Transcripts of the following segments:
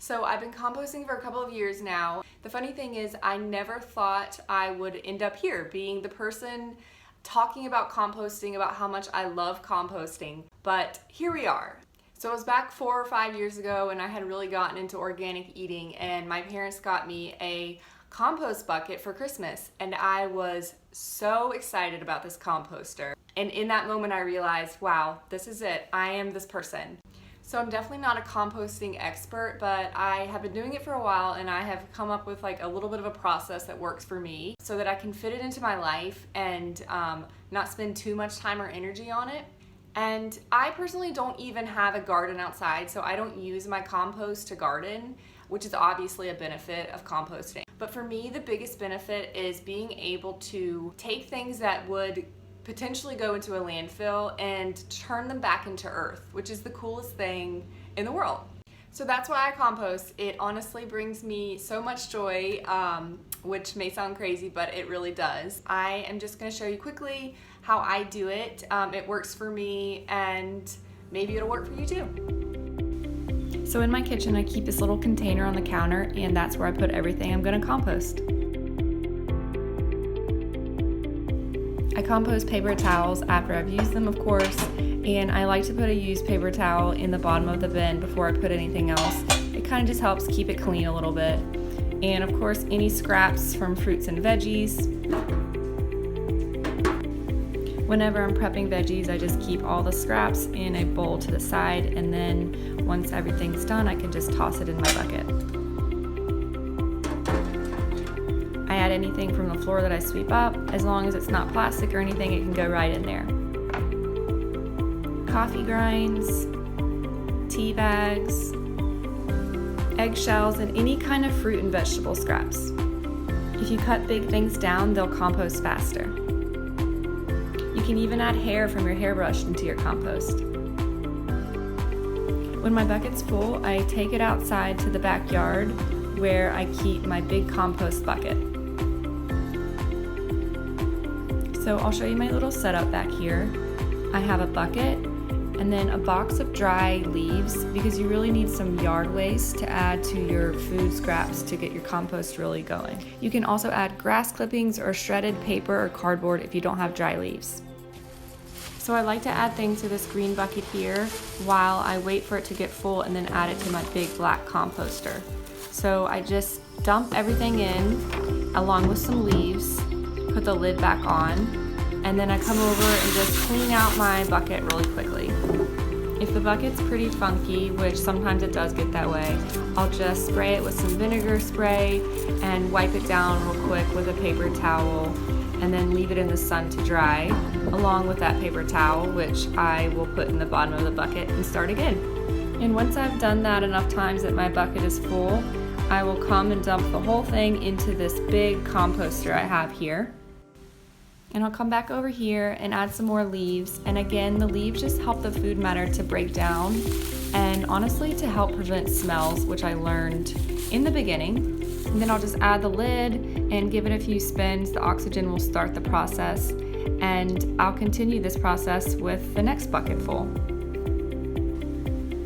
So I've been composting for a couple of years now. The funny thing is I never thought I would end up here being the person talking about composting, about how much I love composting, but here we are. So it was back 4 or 5 years ago and I had really gotten into organic eating, and my parents got me a compost bucket for Christmas, and I was so excited about this composter. And in that moment I realized, wow, this is it. I am this person. So I'm definitely not a composting expert, but I have been doing it for a while and I have come up with like a little bit of a process that works for me so that I can fit it into my life and not spend too much time or energy on it. And I personally don't even have a garden outside, so I don't use my compost to garden, which is obviously a benefit of composting. But for me, the biggest benefit is being able to take things that would potentially go into a landfill and turn them back into earth, which is the coolest thing in the world. So that's why I compost. It honestly brings me so much joy, which may sound crazy, but it really does. I am just gonna show you quickly how I do it. It works for me and maybe it'll work for you too. So in my kitchen, I keep this little container on the counter, and that's where I put everything I'm gonna compost. I compost paper towels after I've used them, of course, and I like to put a used paper towel in the bottom of the bin before I put anything else. It kind of just helps keep it clean a little bit. And of course, any scraps from fruits and veggies. Whenever I'm prepping veggies, I just keep all the scraps in a bowl to the side, and then once everything's done, I can just toss it in my bucket. I add anything from the floor that I sweep up. As long as it's not plastic or anything, it can go right in there. Coffee grinds, tea bags, eggshells, and any kind of fruit and vegetable scraps. If you cut big things down, they'll compost faster. You can even add hair from your hairbrush into your compost. When my bucket's full, I take it outside to the backyard where I keep my big compost bucket. So I'll show you my little setup back here. I have a bucket and then a box of dry leaves, because you really need some yard waste to add to your food scraps to get your compost really going. You can also add grass clippings or shredded paper or cardboard if you don't have dry leaves. So I like to add things to this green bucket here while I wait for it to get full and then add it to my big black composter. So I just dump everything in along with some leaves, put the lid back on, and then I come over and just clean out my bucket really quickly. If the bucket's pretty funky, which sometimes it does get that way, I'll just spray it with some vinegar spray and wipe it down real quick with a paper towel, and then leave it in the sun to dry along with that paper towel, which I will put in the bottom of the bucket and start again. And once I've done that enough times that my bucket is full, I will come and dump the whole thing into this big composter I have here. And I'll come back over here and add some more leaves. And again, the leaves just help the food matter to break down, and honestly to help prevent smells, which I learned in the beginning. And then I'll just add the lid and give it a few spins. The oxygen will start the process, and I'll continue this process with the next bucket full.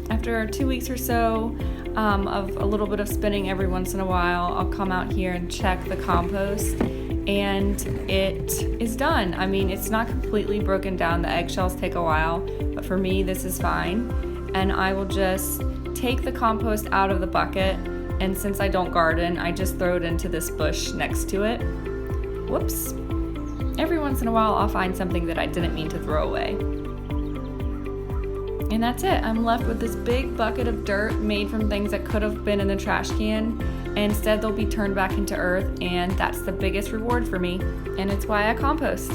After 2 weeks or so of a little bit of spinning every once in a while, I'll come out here and check the compost, and it is done. I mean, it's not completely broken down. The eggshells take a while, but for me, this is fine. And I will just take the compost out of the bucket, and since I don't garden, I just throw it into this bush next to it. Whoops. Every once in a while, I'll find something that I didn't mean to throw away. And that's it. I'm left with this big bucket of dirt made from things that could have been in the trash can, and instead they'll be turned back into earth, and that's the biggest reward for me, and it's why I compost.